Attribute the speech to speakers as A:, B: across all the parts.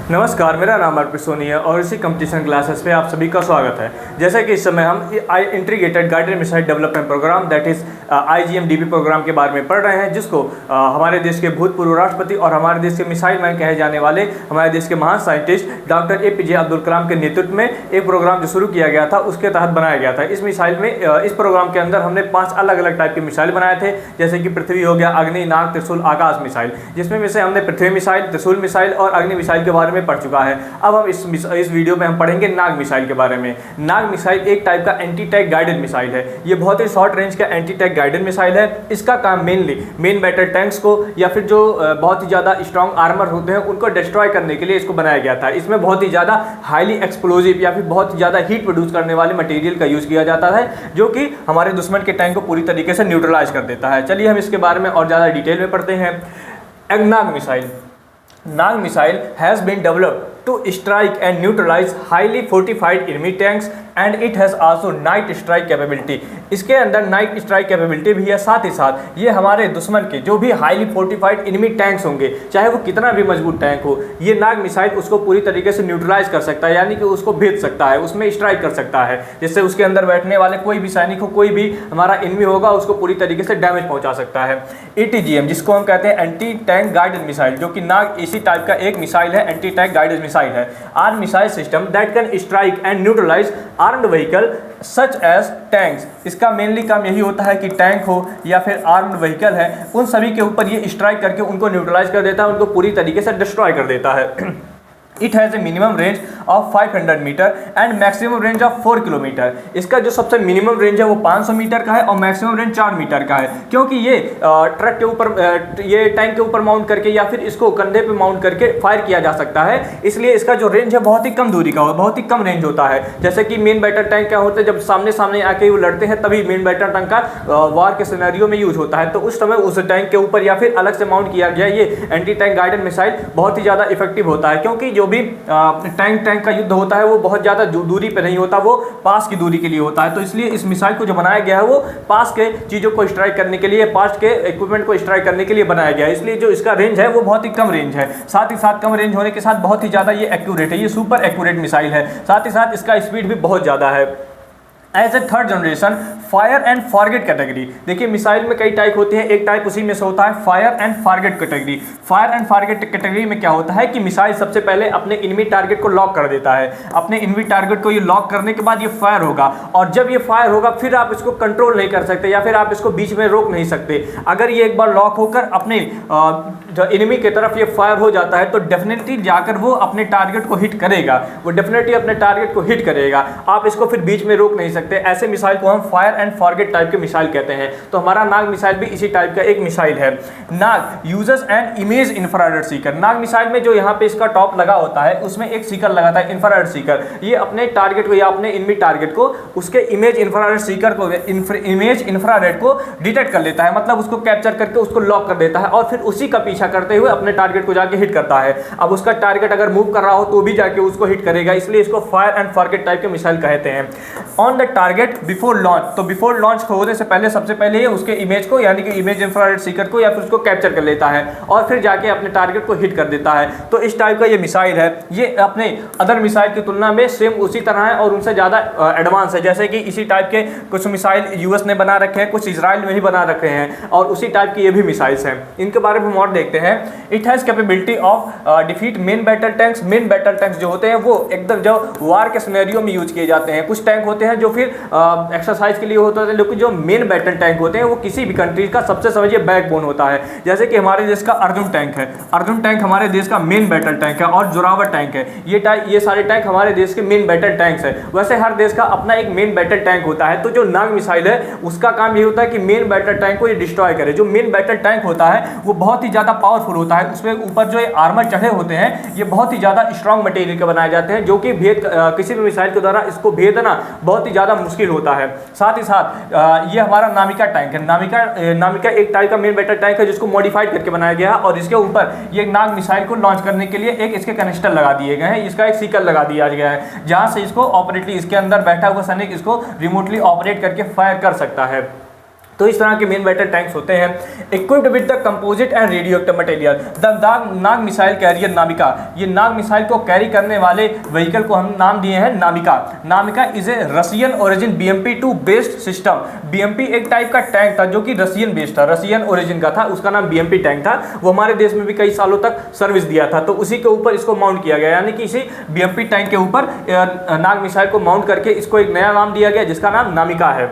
A: नमस्कार, मेरा नाम अर्पित सोनी है और इसी कंपटीशन क्लासेस पे आप सभी का स्वागत है। जैसे कि इस समय हम integrated guided missile development programme that is IGMDP programme के बारे में पढ़ रहे हैं, जिसको हमारे देश के भूतपूर्व राष्ट्रपति और हमारे देश के मिसाइल मैन कहे जाने वाले हमारे देश के महान scientist doctor APJ Abdul Kalam के नेतृत्व में एक प्रोग्राम जो शुरू किया गया था उसके तहत बनाया गया था। इस मिसाइल में इस प्रोग्राम के अंदर हमने 5 अलग अलग टाइप के मिसाइल बनाए थे, जैसे कि पृथ्वी हो गया, अग्नि, नाग, त्रिशूल, आकाश मिसाइल, जिसमें से हमने पृथ्वी मिसाइल, त्रिशूल मिसाइल और अग्नि मिसाइल के बारे में पढ़ चुका है। अब हम इस वीडियो में हम पढ़ेंगे नाग मिसाइल के बारे में। नाग मिसाइल एक टाइप का एंटी टैंक गाइडेड मिसाइल है। ये बहुत ही शॉर्ट रेंज का एंटी टैंक गाइडेड मिसाइल है। इसका काम मेन बैटल टैंक्स को या फिर जो बहुत ही ज़्यादा स्ट्रॉन्ग आर्मर होते हैं उनको डिस्ट्रॉय करने के लिए इसको बनाया गया था। इसमें बहुत ही ज़्यादा हाईली एक्सप्लोजिव या फिर बहुत ही ज़्यादा हीट प्रोड्यूस करने वाले मटेरियल का यूज़ किया जाता है, जो कि हमारे दुश्मन के टैंक को पूरी तरीके से न्यूट्रलाइज कर देता है। चलिए हम इसके बारे में और ज़्यादा डिटेल में पढ़ते हैं। नाग missile has been developed to strike and neutralize highly fortified enemy tanks and it has also night strike capability। इसके अंदर नाइट स्ट्राइक कैपेबिलिटी भी है। साथ ही साथ ये हमारे दुश्मन के जो भी हाईली फोर्टिफाइड एनिमी टैंक्स होंगे, चाहे वो कितना भी मजबूत टैंक हो, ये नाग मिसाइल उसको पूरी तरीके से न्यूट्रलाइज कर सकता है, यानी कि उसको भेद सकता है, उसमें स्ट्राइक कर सकता है, जिससे उसके अंदर बैठने वाले कोई भी सैनिक हो, कोई भी हमारा एनिमी होगा, उसको पूरी तरीके से डैमेज पहुंचा सकता है। ATGM, जिसको हम कहते हैं एंटी टैंक गाइडेड मिसाइल, जो कि नाग इसी टाइप का एक मिसाइल है, एंटी टैंक गाइडेड मिसाइल है। Arm missile system that can strike and neutralise armed vehicle such as tanks. इसका मेनली काम यही होता है कि टैंक हो या फिर आर्म्ड व्हीकल है, उन सभी के ऊपर ये स्ट्राइक करके उनको न्यूट्रलाइज कर देता है, उनको पूरी तरीके से डिस्ट्रॉय कर देता है। It has a minimum range of 500 metre and maximum range of 4 kilometre. इसका जो सबसे मिनिमम रेंज है वो 500 मीटर का है और मैक्सिमम रेंज 4 मीटर का है, क्योंकि ये ट्रक के ऊपर ये टैंक के ऊपर माउंट करके या फिर इसको कंधे पे माउंट करके फायर किया जा सकता है। इसलिए इसका जो रेंज है बहुत ही कम दूरी का हो, बहुत ही कम रेंज होता है। जैसे कि मेन बैटल टैंक क्या होता है, जब सामने सामने आके वो लड़ते हैं तभी मेन बैटल टैंक का वार के सिनेरियो में यूज होता है, तो उस समय उस टैंक के ऊपर या फिर अलग से माउंट किया गया ये एंटी टैंक गाइडेड मिसाइल बहुत ही ज़्यादा इफेक्टिव होता है, क्योंकि जो भी टैंक का युद्ध होता है वो बहुत ज़्यादा दूरी पे नहीं होता, वो पास की दूरी के लिए होता है। तो इसलिए इस मिसाइल को जो बनाया गया है वो पास के चीज़ों को स्ट्राइक करने के लिए, पास के इक्विपमेंट को स्ट्राइक करने के लिए बनाया गया है। इसलिए जो इसका रेंज है वो बहुत ही कम रेंज है। साथ ही साथ कम रेंज होने के साथ बहुत ही ज़्यादा ये एक्यूरेट है, ये सुपर एक्यूरेट मिसाइल है। साथ ही साथ इसका स्पीड भी बहुत ज़्यादा है। As a third generation fire and forget category. देखिए मिसाइल में कई टाइप होते हैं, एक टाइप उसी में से होता है fire and forget category. Fire and forget category में क्या होता है कि मिसाइल सबसे पहले अपने इनमी टारगेट को लॉक कर देता है। अपने इनमी टारगेट को ये लॉक करने के बाद ये फायर होगा, और जब ये फायर होगा फिर आप इसको कंट्रोल नहीं कर सकते या फिर आप इसको बीच में रोक नहीं सकते। अगर ये एक बार लॉक होकर अपने इनमी की तरफ ये फायर हो जाता है तो डेफिनेटली जाकर वो अपने टारगेट को हिट करेगा, वो डेफिनेटली अपने टारगेट को हिट करेगा। आप इसको फिर बीच में रोक नहीं सकते। ऐसे मिसाइल को हम फायर एंड फॉरगेट टाइप के मिसाइल कहते हैं। तो हमारा नाग मिसाइल भी इसी टाइप का एक मिसाइल है। Nag uses an image infrared seeker. Nag missile में जो यहाँ पे इसका टॉप लगा होता है उसमें एक सीकर लगाता है, इंफ्रारेड सीकर। ये अपने टारगेट को या अपने इनमी टारगेट को उसके इमेज इंफ्रारेड सीकर को इमेज इंफ्रारेड को डिटेक्ट कर लेता है, मतलब उसको कैप्चर करके उसको लॉक कर देता है और फिर उसी का पीछा करते हुए अपने टारगेट को जाके हिट करता है। अब उसका टारगेट अगर मूव कर रहा हो तो भी जाके उसको हिट करेगा, इसलिए इसको फायर एंड फॉरगेट टाइप के मिसाइल कहते हैं। On the target before launch, तो बिफोर लॉन्च होने से पहले सबसे पहले ये उसके इमेज को यानी कि इमेज इंफ्रारेड सीकर को या फिर उसको कैप्चर कर लेता है और फिर जाके अपने टारगेट को हिट कर देता है। तो इस टाइप का ये मिसाइल है। ये अपने अदर मिसाइल की तुलना में सेम उसी तरह है और उनसे ज़्यादा एडवांस है। जैसे कि इसी टाइप के कुछ मिसाइल यूएस ने बना रखे हैं, कुछ इजराइल में ही बना रखे हैं, और उसी टाइप की ये भी मिसाइल्स हैं। इनके बारे में हम और देखते हैं। It has capability of defeat main battle tanks. Main battle tanks जो होते हैं वो एकदम जो वार के सिनेरियो में यूज किए जाते हैं। कुछ टैंक होते हैं जो फिर एक्सरसाइज के लिए होता है, लेकिन जो मेन बैटल टैंक होते हैं वो किसी भी कंट्री का सबसे समझिए बैकबोन होता है। जैसे कि हमारे देश का अर्जुन टैंक है। अर्जुन टैंक हमारे देश का मेन बैटल टैंक है और जोरावर टैंक है। ये सारे टैंक हमारे देश के मेन बैटल टैंक्स है। वैसे हर देश का अपना एक मेन बैटल टैंक होता है। तो जो नाग मिसाइल है उसका काम ये होता है कि मेन बैटल टैंक को ये डिस्ट्रॉय करे। जो मेन बैटल टैंक होता है वो बहुत ही ज़्यादा पावरफुल होता है। उसमें ऊपर जो आर्मर चढ़े होते हैं ये बहुत ही ज़्यादा स्ट्रॉन्ग मटेरियल के बनाए जाते हैं, जो कि किसी भी मिसाइल के द्वारा इसको भेदना बहुत ही ज़्यादा मुश्किल होता है। साथ ही साथ ये हमारा नामिका टैंक है। नामिका एक टाइप का मेन बैटल टैंक है जिसको मॉडिफाइड करके बनाया गया है और इसके ऊपर ये नाग मिसाइल को लॉन्च करने के लिए एक इसके कनिस्टर लगा दिए गए हैं। इसका एक सीकर लगा दिया गया है जहां से इसको ऑपरेटली इसके अंदर बैठा हुआ सैनिक इसको रिमोटली ऑपरेट करके फायर कर सकता है। तो इस तरह के मेन बैटल टैंक्स होते हैं। Equipped with the composite and radioactive material. The Nag missile carrier Namica, ये नाग मिसाइल को कैरी करने वाले व्हीकल को हम नाम दिए हैं Namica. Namica is a Russian origin BMP-2 based system. BMP एक टाइप का टैंक था जो कि रशियन बेस्ड था, रशियन ओरिजिन का था, उसका नाम BMP टैंक था। वो हमारे देश में भी कई सालों तक सर्विस दिया था, तो उसी के ऊपर इसको माउंट किया गया, यानी कि इसी BMP टैंक के ऊपर नाग मिसाइल को माउंट करके इसको एक नया नाम दिया गया जिसका नाम नामिका है।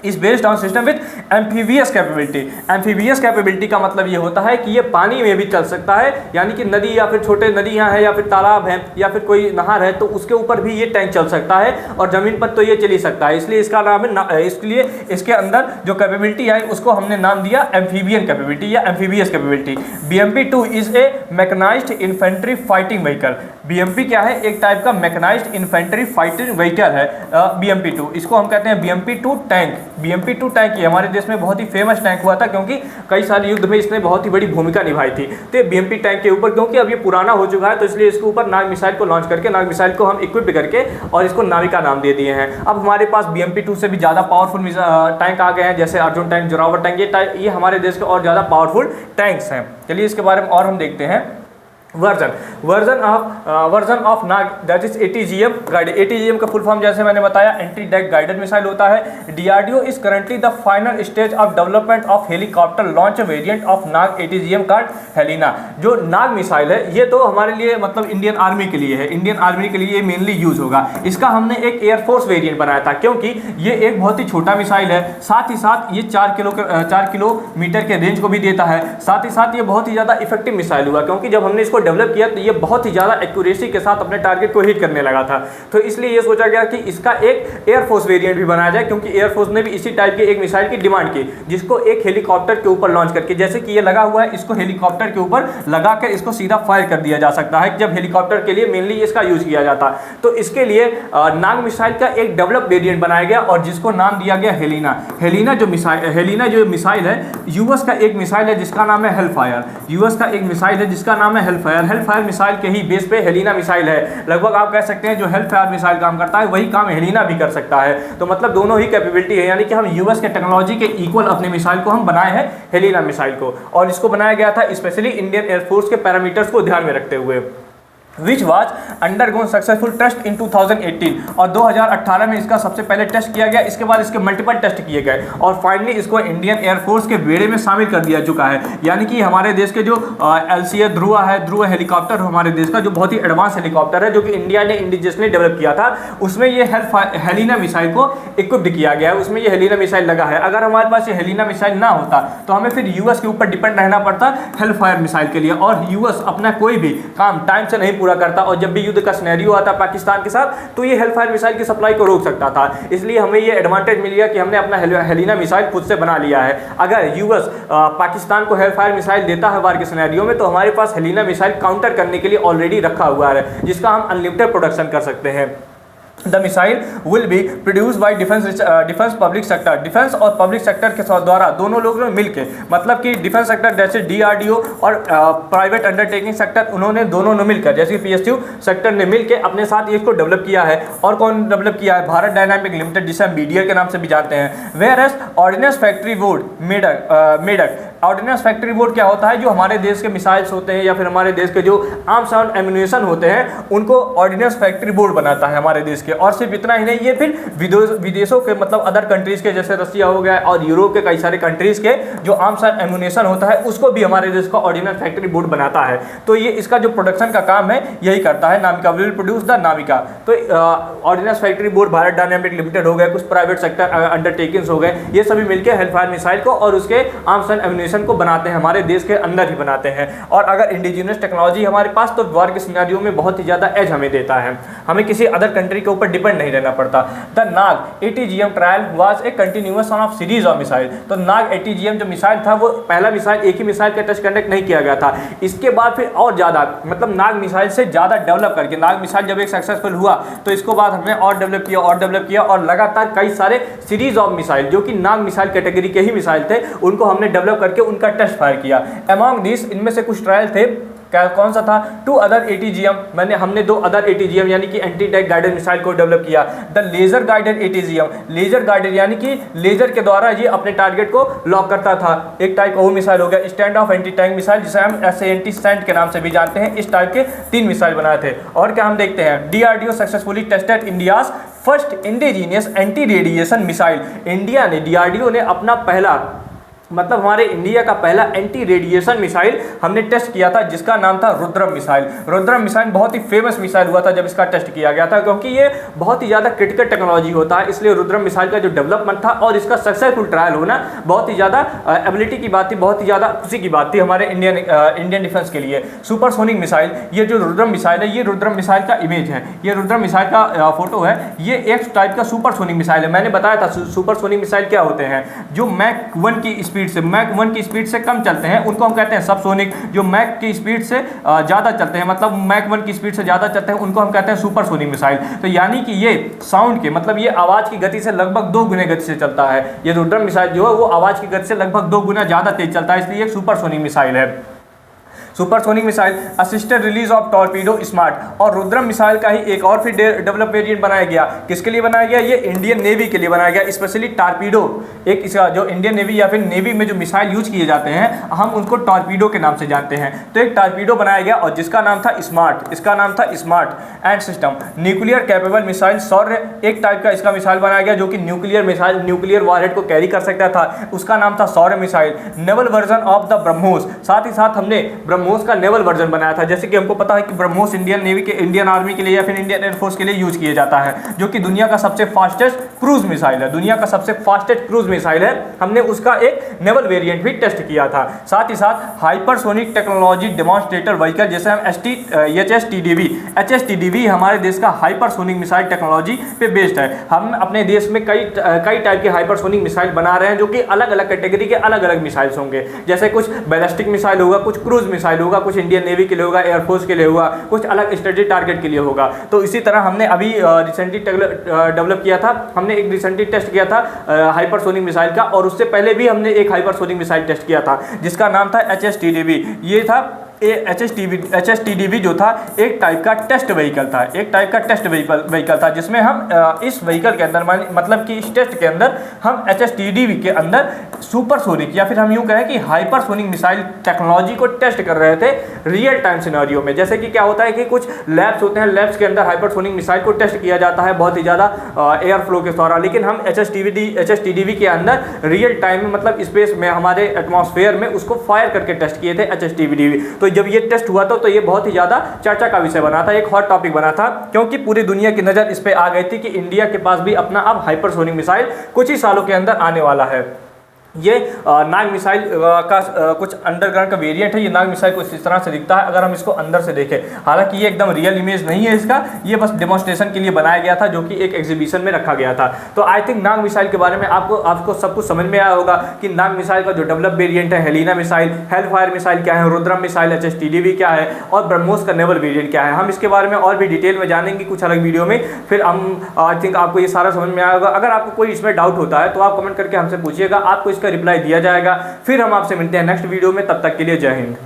A: इस based on system with amphibious capability. Amphibious capability का मतलब ये होता है कि ये पानी में भी चल सकता है, यानी कि नदी या फिर छोटे नदियां हैं या फिर तालाब हैं या फिर कोई नहर है तो उसके ऊपर भी ये टैंक चल सकता है और ज़मीन पर तो ये चल ही सकता है, इसलिए इसका नाम है। इसलिए इसके अंदर जो कैपेबिलिटी है उसको हमने नाम दिया एम्फीबियन कैपेबिलिटी या amphibious capability. BMP-2 is a mechanised infantry fighting vehicle. BMP क्या है? एक टाइप का मैकेनाइज्ड इन्फेंट्री फाइटिंग व्हीकल है BMP-2। इसको हम कहते हैं BMP-2 टैंक। BMP-2 टैंक ये हमारे देश में बहुत ही फेमस टैंक हुआ था क्योंकि कई सारे युद्ध में इसने बहुत ही बड़ी भूमिका निभाई थी। तो ये BMP टैंक के ऊपर, क्योंकि अब ये पुराना हो चुका है तो इसलिए इसके ऊपर नाग मिसाइल को लॉन्च करके नाग मिसाइल को हम इक्विप करके और इसको नाविका नाम दे दिए हैं। अब हमारे पास BMP-2 से भी ज़्यादा पावरफुल टैंक आ गए हैं, जैसे अर्जुन टैंक, जोरावर टैंक। ये हमारे देश के और ज़्यादा पावरफुल टैंक्स हैं। चलिए इसके बारे में और हम देखते हैं। Version of Nag that is ATGM guided. ATGM का फुल फॉर्म जैसे मैंने बताया एंटी डेक गाइडेड मिसाइल होता है। DRDO is currently the final stage of development of helicopter launch variant of Nag ATGM called Helina. जो नाग मिसाइल है ये तो हमारे लिए मतलब इंडियन आर्मी के लिए है, इंडियन आर्मी के लिए मेनली यूज होगा। इसका हमने एक एयरफोर्स वेरिएंट बनाया था क्योंकि ये एक बहुत ही छोटा मिसाइल है, साथ ही साथ ये 4 किलोमीटर के रेंज को भी देता है। साथ ही साथ ये बहुत ही ज़्यादा इफेक्टिव मिसाइल हुआ क्योंकि जब हमने इसको डेवलप किया तो ये बहुत ही ज़्यादा एक्यूरेसी के साथ अपने टारगेट को हिट करने लगा था। तो इसलिए ये सोचा गया कि इसका एक एयरफोर्स वेरिएंट भी बनाया जाए, क्योंकि एयरफोर्स ने भी इसी टाइप के एक मिसाइल की डिमांड की जिसको एक हेलीकॉप्टर के ऊपर लॉन्च करके, जैसे कि ये लगा हुआ है, इसको हेलीकॉप्टर के ऊपर लगा कर इसको सीधा फायर कर दिया जा सकता है, जब हेलीकॉप्टर के लिए मेनली इसका यूज किया जाता। तो इसके लिए नाग मिसाइल का एक डेवलप वेरिएंट बनाया गया और जिसको नाम दिया गया हेलिना। हेलिना जो मिसाइल है यूएस का एक मिसाइल है जिसका नाम है हेलफायर। यूएस का एक मिसाइल है जिसका नाम है हेलफायर मिसाइल के ही बेस पे हेलिना मिसाइल है। लगभग आप कह सकते हैं जो हेलफायर मिसाइल काम करता है वही काम हेलिना भी कर सकता है। तो मतलब दोनों ही कैपेबिलिटी है, यानी कि हम यूएस के टेक्नोलॉजी के इक्वल अपने मिसाइल को हम बनाए हैं हेलिना मिसाइल को, और इसको बनाया गया था स्पेशली इंडियन एयरफोर्स के पैरामीटर्स को ध्यान में रखते हुए। Which was undergone successful test in 2018 और 2018 में इसका सबसे पहले टेस्ट किया गया। इसके बाद इसके मल्टीपल टेस्ट किए गए और फाइनली इसको इंडियन एयरफोर्स के बेड़े में शामिल कर दिया चुका है। यानी कि हमारे देश के जो LCA ध्रुवा है, ध्रुव हेलीकॉप्टर हमारे देश का जो बहुत ही एडवांस हेलीकॉप्टर है जो कि इंडिया ने इंडिजियसली डेवलप किया था, उसमें ये हेलिना मिसाइल को इक्विप्ड किया गया है, उसमें ये हेलिना मिसाइल लगा है। अगर हमारे पास ये हेलिना मिसाइल ना होता तो हमें फिर यूएस के ऊपर डिपेंड रहना पड़ता हेलफायर मिसाइल के लिए, और यूएस अपना कोई भी काम टाइम से नहीं पूरा करता और जब भी युद्ध का सिनेरियो आता पाकिस्तान के साथ तो ये हेलफायर मिसाइल की सप्लाई को रोक सकता था। इसलिए हमें ये एडवांटेज मिल गया कि हमने अपना हेलिना मिसाइल खुद से बना लिया है। अगर यूएस पाकिस्तान को हेलफायर मिसाइल देता है वार के सिनेरियो में तो हमारे पास हेलिना मिसाइल काउंटर करने के लिए ऑलरेडी रखा हुआ है जिसका हम अनलिमिटेड प्रोडक्शन कर सकते हैं। The missile will be produced by defence public sector. Defence और पब्लिक सेक्टर के द्वारा दोनों लोगों ने मिलकर, मतलब कि डिफेंस सेक्टर जैसे DRDO और प्राइवेट अंडरटेकिंग सेक्टर, उन्होंने दोनों ने मिलकर, जैसे PSU सेक्टर ने मिलकर अपने साथ ये इसको डेवलप किया है। और कौन डेवलप किया है? भारत डायनामिक लिमिटेड, जिसे हम BDL के नाम से भी जानते हैं। Where as ordnance factory board Medak. Ordnance factory board क्या होता है? जो हमारे देश के मिसाइल्स होते हैं या फिर हमारे देश के जो आर्म्स एंड एम्युनिशन होते हैं उनको ऑर्डिनेंस फैक्ट्री बोर्ड बनाता है हमारे देश के। और सिर्फ इतना ही नहीं, ये फिर विदेशों के मतलब अदर कंट्रीज के जैसे रसिया हो गया और यूरोप के कई सारे कंट्रीज के जो आर्म्स एंड एम्युनिशन होता है उसको भी हमारे देश का ऑर्डिनेंस फैक्ट्री बोर्ड बनाता है। तो ये इसका जो प्रोडक्शन का काम है यही करता है। नामिका विल प्रोड्यूस द नामिका। तो ordinance factory board Bharat dynamic limited हो गए, कुछ प्राइवेट सेक्टर अंडरटेकिंग्स हो गए, ये सभी मिलकर हेलफायर मिसाइल को और उसके आर्म्स एंड एम्युनिशन को बनाते हैं, हमारे देश के अंदर ही बनाते हैं। और अगर इंडिजिनियस टेक्नोलॉजी हमारे पास तो वार के सिनेरियो में बहुत ही ज़्यादा एज हमें देता है, हमें किसी अदर कंट्री के ऊपर डिपेंड नहीं रहना पड़ता। The Nag ATGM trial was a continuation of series of missile. तो नाग ATGM जो मिसाइल था वो पहला मिसाइल, एक ही मिसाइल का टेस्ट कंडक्ट नहीं किया गया था। इसके बाद फिर और ज़्यादा मतलब नाग मिसाइल से ज़्यादा डेवलप करके, नाग मिसाइल जब एक सक्सेसफुल हुआ तो इसको बाद हमने और डेवलप किया और लगातार कई सारे सीरीज ऑफ मिसाइल जो कि नाग मिसाइल कैटेगरी के ही मिसाइल थे उनको हमने डेवलप करके उनका टेस्ट फायर किया। अमॉन्ग दिस, इनमें से कुछ ट्रायल थे कौन सा था? 2 अदर ATGM, हमने 2 अदर ATGM यानी कि एंटी टैंक गाइडेड मिसाइल को डेवलप किया। The laser guided ATGM, laser guided यानी कि लेजर के द्वारा ये अपने टारगेट को लॉक करता था, एक टाइप का वो मिसाइल हो गया। Stand of anti tank missile, जिसे हम SANT SANT के नाम से भी जानते हैं, इस टाइप के 3 मिसाइल बनाए थे। और क्या हम देखते हैं, DRDO successfully tested India's first indigenous anti radiation missile. India ने, DRDO ने अपना पहला, मतलब हमारे इंडिया का पहला एंटी रेडिएशन मिसाइल हमने टेस्ट किया था, जिसका नाम था रुद्रम मिसाइल। रुद्रम मिसाइल बहुत ही फेमस मिसाइल हुआ था जब इसका टेस्ट किया गया था, क्योंकि ये बहुत ही ज़्यादा क्रिटिकल टेक्नोलॉजी होता है, इसलिए रुद्रम मिसाइल का जो डेवलपमेंट था और इसका सक्सेसफुल ट्रायल होना बहुत ही ज़्यादा एबिलिटी की बात थी, बहुत ही ज़्यादा खुशी की बात थी हमारे इंडियन डिफेंस के लिए। सुपरसोनिक मिसाइल, ये जो रुद्रम मिसाइल है, ये रुद्रम मिसाइल का इमेज है, ये रुद्रम मिसाइल का फोटो है। ये एक टाइप का सुपरसोनिक मिसाइल है। मैंने बताया था सुपरसोनिक मिसाइल क्या होते हैं, जो मैक 1 की स्पीड से कम चलते हैं उनको हम कहते हैं सबसोनिक। जो मैक की स्पीड से ज़्यादा चलते हैं, मतलब मैक 1 की स्पीड से ज़्यादा चलते हैं, उनको हम कहते हैं सुपरसोनिक मिसाइल। तो यानी कि ये साउंड के, मतलब ये आवाज़ की गति से लगभग 2 गुने गति से चलता है। ये रुद्रम मिसाइल जो है वो आवाज़ की गति से लगभग 2 गुना ज़्यादा तेज चलता है, इसलिए एक सुपरसोनिक मिसाइल है। Supersonic missile, assisted release of torpedo smart. और रुद्रम मिसाइल का ही एक और फिर डेवलप वेरिएंट बनाया गया। किसके लिए बनाया गया? ये इंडियन नेवी के लिए बनाया गया, स्पेशली टॉर्पीडो। एक इसका जो इंडियन नेवी या फिर नेवी में जो मिसाइल यूज किए जाते हैं, हम उनको टॉर्पीडो के नाम से जानते हैं। तो एक टॉर्पीडो बनाया गया और जिसका नाम था स्मार्ट, इसका नाम था smart and system. Nuclear capable missile सौर्य, एक टाइप का इसका मिसाइल बनाया गया जो कि न्यूक्लियर मिसाइल, न्यूक्लियर वॉरहेड को कैरी कर सकता था, उसका नाम था सौर्य missile. Naval version of the BrahMos, साथ ही साथ हमने ब्रह्मोस का नेवल वर्जन बनाया था। जैसे कि हमको पता है कि ब्रह्मोस इंडियन नेवी के, इंडियन आर्मी के लिए या फिर इंडियन एयरफोर्स के लिए यूज किया जाता है, जो कि दुनिया का सबसे फास्टेस्ट क्रूज मिसाइल है, दुनिया का सबसे फास्टेस्ट क्रूज मिसाइल है। हमने उसका एक नेवल वेरिएंट भी टेस्ट किया था। साथ ही साथ हाइपरसोनिक टेक्नोलॉजी डेमोन्स्ट्रेटर व्हीकल, जैसे हम HSTDV हमारे देश का हाइपरसोनिक मिसाइल टेक्नोलॉजी पे बेस्ड है। हम अपने देश में कई टाइप के हाइपरसोनिक मिसाइल बना रहे हैं, जो कि अलग अलग कैटेगरी के अलग अलग मिसाइल्स होंगे। जैसे कुछ बैलिस्टिक मिसाइल होगा, कुछ क्रूज मिसाइल होगा, कुछ इंडियन नेवी के लिए होगा, एयरफोर्स के लिए होगा, कुछ अलग स्ट्रेटेजिक टारगेट के लिए होगा। तो इसी तरह हमने अभी रिसेंटली डेवलप किया था, हमने एक रिसेंटली टेस्ट किया था हाइपरसोनिक मिसाइल का, और उससे पहले भी हमने एक हाइपरसोनिक मिसाइल टेस्ट किया था जिसका नाम था HSTDV। ये था HSTDV जो था एक टाइप का टेस्ट व्हीकल था, एक टाइप का टेस्ट व्हीकल था, जिसमें हम इस व्हीकल के अंदर, मतलब कि इस टेस्ट के अंदर हम HSTDV के अंदर सुपरसोनिक या फिर हम यूँ कहें कि हाइपरसोनिक मिसाइल टेक्नोलॉजी को टेस्ट कर रहे थे रियल टाइम सिनेरियो में। जैसे कि क्या होता है कि कुछ लैब्स होते हैं, लैब्स के अंदर हाइपरसोनिक मिसाइल को टेस्ट किया जाता है बहुत ही ज़्यादा एयर फ्लो के दौरान, लेकिन हम HSTDV के अंदर रियल टाइम में, मतलब स्पेस में, हमारे एटमॉस्फेयर में उसको फायर करके टेस्ट किए थे HSTDV। तो जब ये टेस्ट हुआ था तो ये बहुत ही ज़्यादा चर्चा का विषय बना था, एक हॉट टॉपिक बना था, क्योंकि पूरी दुनिया की नज़र इस पे आ गई थी कि इंडिया के पास भी अपना अब हाइपरसोनिक मिसाइल कुछ ही सालों के अंदर आने वाला है। ये नाग मिसाइल का कुछ अंडरग्राउंड का वेरिएंट है। ये नाग मिसाइल कुछ इस तरह से दिखता है अगर हम इसको अंदर से देखें। हालांकि ये एकदम रियल इमेज नहीं है इसका, ये बस डेमोन्स्ट्रेशन के लिए बनाया गया था, जो कि एक एग्जीबिशन में रखा गया था। तो आई थिंक नाग मिसाइल के बारे में आपको सब कुछ समझ में आया होगा कि नाग मिसाइल का जो डेवलप वेरिएंट है, हेलिना मिसाइल, हेलफायर मिसाइल क्या है, रुद्रम मिसाइल, HSTDV क्या है, और ब्रह्मोस का नेवल वेरिएंट क्या है। हम इसके बारे में और भी डिटेल में जानेंगे कुछ अलग वीडियो में, फिर हम आई थिंक आपको ये सारा समझ में आया होगा। अगर आपको कोई इसमें डाउट होता है तो आप कमेंट करके हमसे पूछिएगा, आपको इसका रिप्लाई दिया जाएगा। फिर हम आपसे मिलते हैं नेक्स्ट वीडियो में, तब तक के लिए जय हिंद।